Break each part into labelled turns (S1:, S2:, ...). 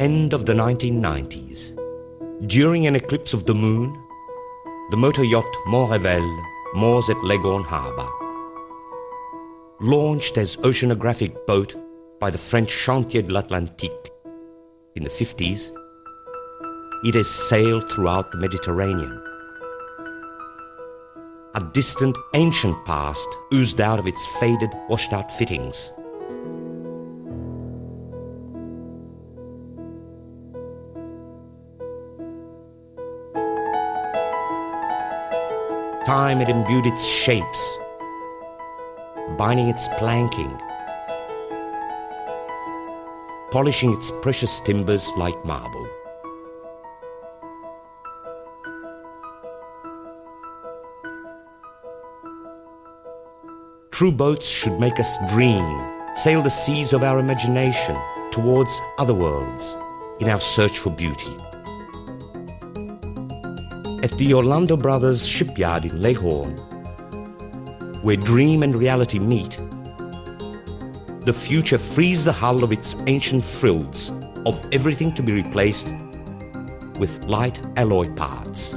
S1: end of the 1990s. During an eclipse of the moon, the motor yacht Mont Revel moors at Leghorn Harbour. Launched as oceanographic boat by the French Chantiere de l'Atlantique in the 50s, it has sailed throughout the Mediterranean. A distant, ancient past oozed out of its faded, washed-out fittings. Time had imbued its shapes, binding its planking, polishing its precious timbers like marble. True boats should make us dream, sail the seas of our imagination towards other worlds in our search for beauty. At the Orlando Brothers shipyard in Leghorn, where dream and reality meet, the future frees the hull of its ancient frills, of everything to be replaced with light alloy parts.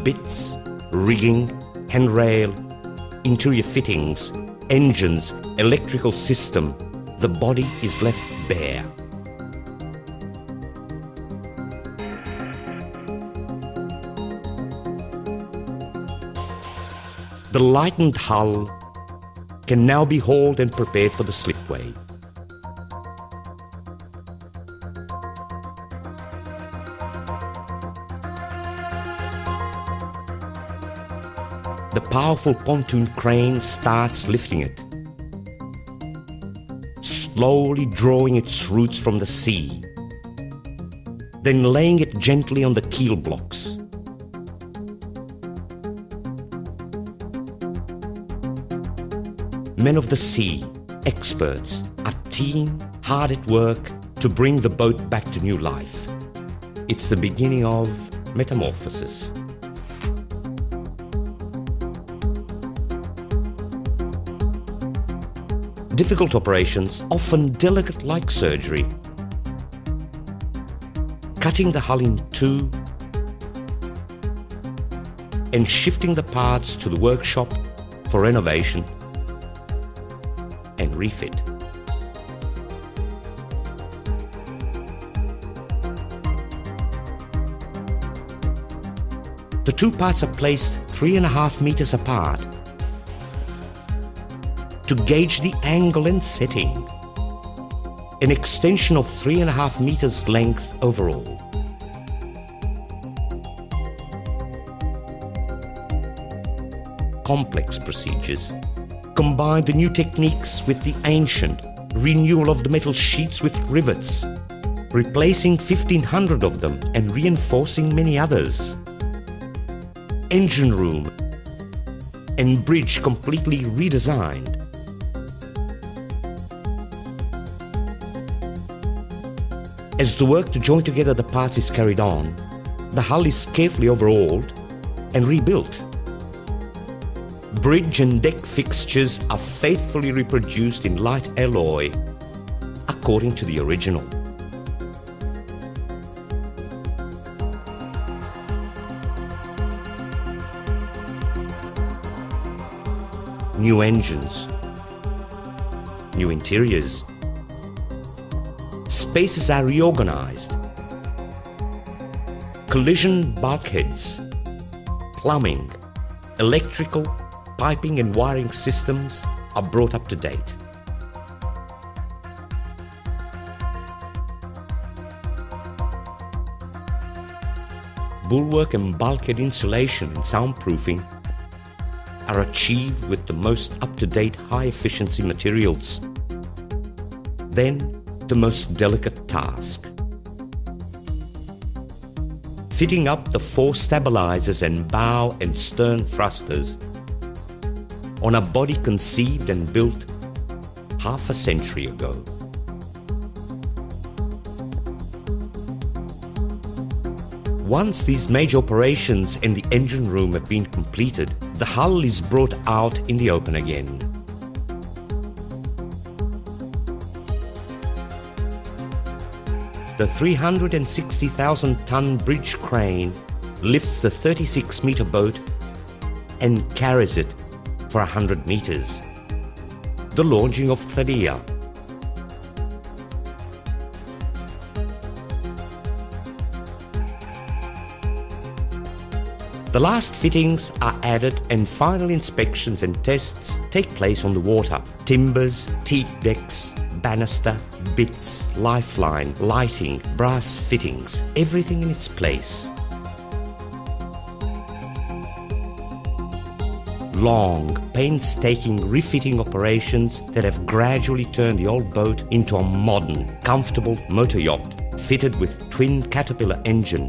S1: Bits, rigging, handrail, interior fittings, engines, electrical system, the body is left bare. The lightened hull can now be hauled and prepared for the slipway. The powerful pontoon crane starts lifting it, slowly drawing its roots from the sea, then laying it gently on the keel blocks. Men of the sea, experts, a team hard at work to bring the boat back to new life. It's the beginning of metamorphosis. Difficult operations, often delicate like surgery. Cutting the hull in two and shifting the parts to the workshop for renovation and refit. The two parts are placed 3.5 meters apart to gauge the angle and setting, an extension of 3.5 meters length overall. Complex procedures combine the new techniques with the ancient, renewal of the metal sheets with rivets, replacing 1,500 of them and reinforcing many others. Engine room and bridge completely redesigned. As the work to join together the parts is carried on, the hull is carefully overhauled and rebuilt. Bridge and deck fixtures are faithfully reproduced in light alloy, according to the original. New engines, new interiors. Spaces are reorganized. Collision bulkheads, plumbing, electrical, piping and wiring systems are brought up to date. Bulwark and bulkhead insulation and soundproofing are achieved with the most up-to-date high-efficiency materials. Then, the most delicate task: fitting up the 4 stabilizers and bow and stern thrusters on a body conceived and built half a century ago. Once these major operations in the engine room have been completed, the hull is brought out in the open again. the 360,000-ton bridge crane lifts the 36-meter boat and carries it for 100 meters. The launching of Thalia. The last fittings are added and final inspections and tests take place on the water. Timbers, teak decks, banister, bits, lifeline, lighting, brass fittings, everything in its place. Long, painstaking refitting operations that have gradually turned the old boat into a modern, comfortable motor yacht fitted with twin Caterpillar engine,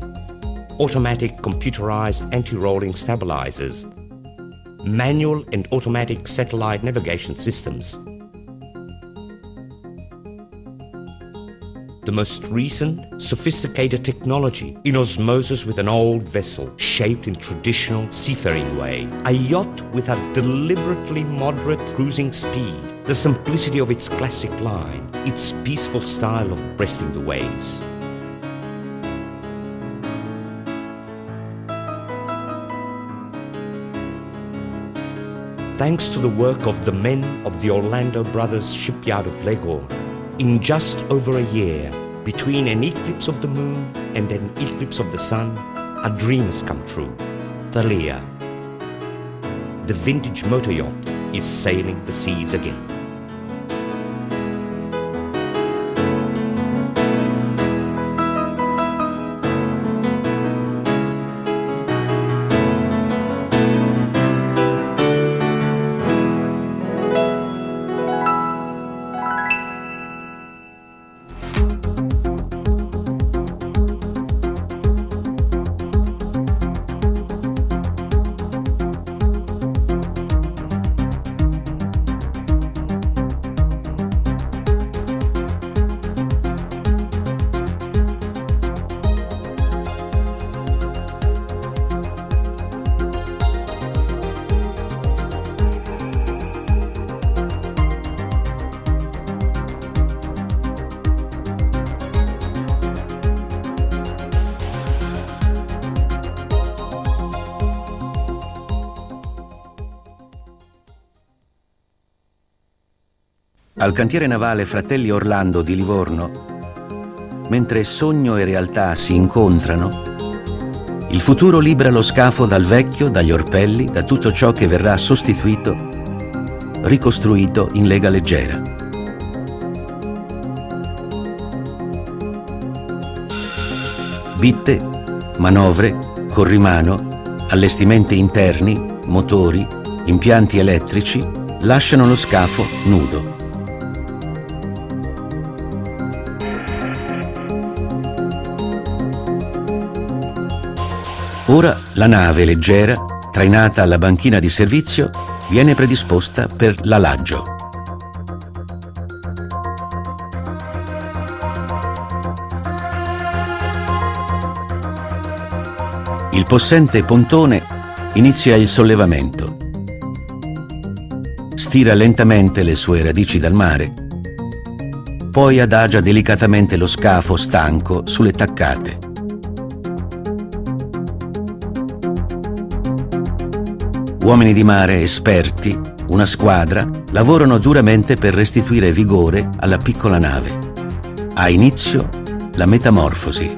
S1: automatic computerized anti-rolling stabilizers, manual and automatic satellite navigation systems. The most recent, sophisticated technology in osmosis with an old vessel shaped in traditional seafaring way. A yacht with a deliberately moderate cruising speed, the simplicity of its classic line, its peaceful style of breasting the waves. Thanks to the work of the men of the Orlando Brothers shipyard of Livorno, in just over a year, between an eclipse of the moon and an eclipse of the sun, a dream has come true. Thalia, the vintage motor yacht, is sailing the seas again.
S2: Al Cantiere Navale Fratelli Orlando di Livorno, mentre sogno e realtà si incontrano, il futuro libera lo scafo dal vecchio, dagli orpelli, da tutto ciò che verrà sostituito, ricostruito in lega leggera. Bitte, manovre, corrimano, allestimenti interni, motori, impianti elettrici lasciano lo scafo nudo. Ora la nave leggera, trainata alla banchina di servizio, viene predisposta per l'alaggio. Il possente pontone inizia il sollevamento. Stira lentamente le sue radici dal mare, poi adagia delicatamente lo scafo stanco sulle taccate. Uomini di mare esperti, una squadra, lavorano duramente per restituire vigore alla piccola nave. Ha inizio la metamorfosi.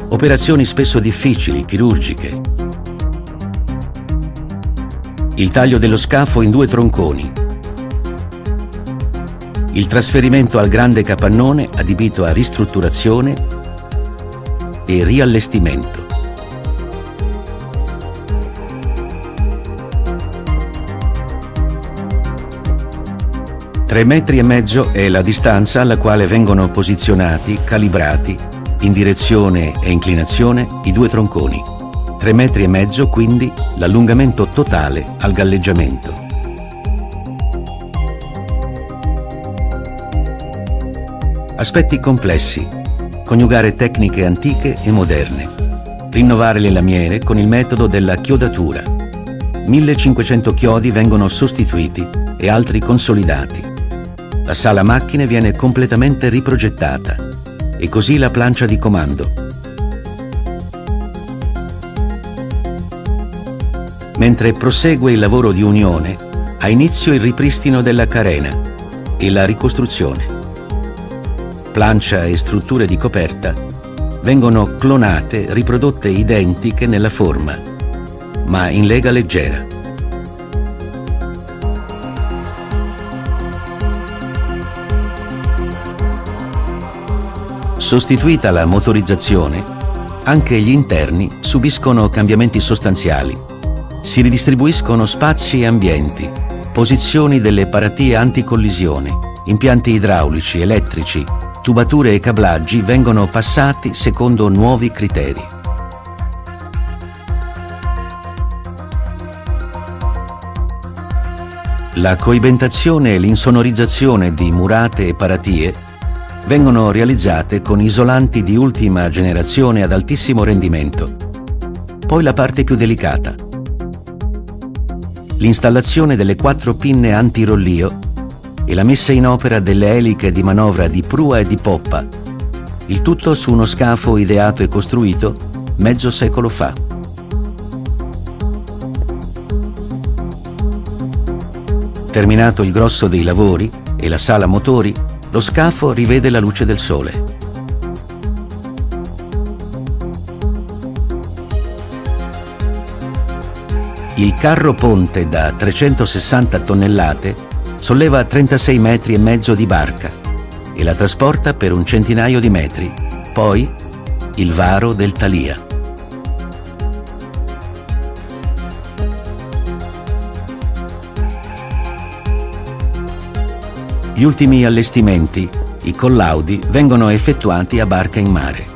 S2: Operazioni spesso difficili, chirurgiche. Il taglio dello scafo in 2 tronconi. Il trasferimento al grande capannone adibito a ristrutturazione e riallestimento. Tre metri e mezzo è la distanza alla quale vengono posizionati, calibrati, in direzione e inclinazione, i 2 tronconi. 3 metri e mezzo, quindi, l'allungamento totale al galleggiamento. Aspetti complessi. Coniugare tecniche antiche e moderne. Rinnovare le lamiere con il metodo della chiodatura. 1500 chiodi vengono sostituiti e altri consolidati. La sala macchine viene completamente riprogettata e così la plancia di comando. Mentre prosegue il lavoro di unione, ha inizio il ripristino della carena e la ricostruzione. Plancia e strutture di coperta vengono clonate, riprodotte identiche nella forma, ma in lega leggera. Sostituita la motorizzazione, anche gli interni subiscono cambiamenti sostanziali. Si ridistribuiscono spazi e ambienti, posizioni delle paratie anticollisione, impianti idraulici, elettrici, tubature e cablaggi vengono passati secondo nuovi criteri. La coibentazione e l'insonorizzazione di murate e paratie vengono realizzate con isolanti di ultima generazione ad altissimo rendimento. Poi la parte più delicata: l'installazione delle 4 pinne antirollio e la messa in opera delle eliche di manovra di prua e di poppa, il tutto su uno scafo ideato e costruito mezzo secolo fa. Terminato il grosso dei lavori e la sala motori, lo scafo rivede la luce del sole. Il carro ponte da 360 tonnellate solleva 36 metri e mezzo di barca e la trasporta per un centinaio di metri. Poi il varo del Thalia. Gli ultimi allestimenti, i collaudi, vengono effettuati a barca in mare.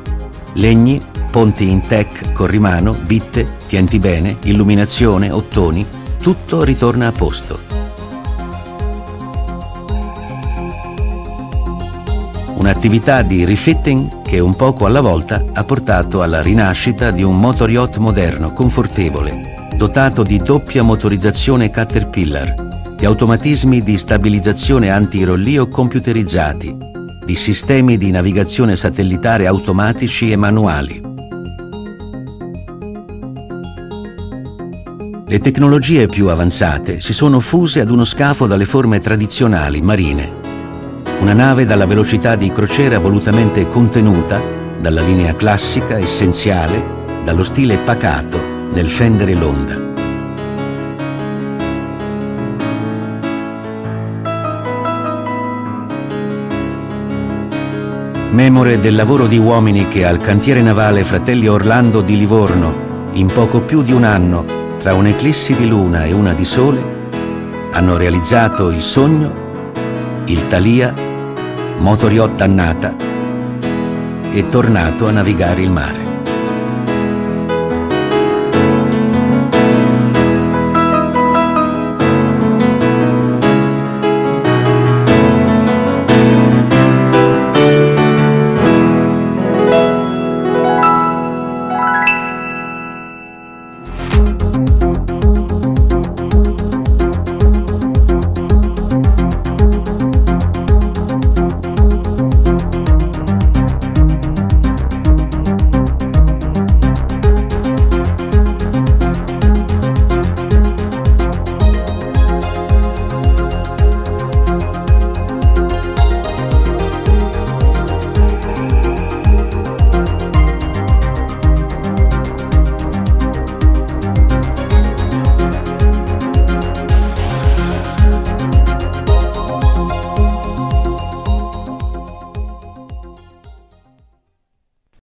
S2: Legni, ponti in teak, corrimano, bitte, tienti bene, illuminazione, ottoni, tutto ritorna a posto. Un'attività di refitting che un poco alla volta ha portato alla rinascita di un motor yacht moderno, confortevole, dotato di doppia motorizzazione Caterpillar, di automatismi di stabilizzazione antirollio computerizzati, di sistemi di navigazione satellitare automatici e manuali. Le tecnologie più avanzate si sono fuse ad uno scafo dalle forme tradizionali marine. Una nave dalla velocità di crociera volutamente contenuta, dalla linea classica, essenziale, dallo stile pacato nel fendere l'onda. Memore del lavoro di uomini che al Cantiere Navale Fratelli Orlando di Livorno, in poco più di un anno, tra un'eclissi di luna e una di sole, hanno realizzato il sogno, il Thalia, motor yacht dannata, e tornato a navigare il mare.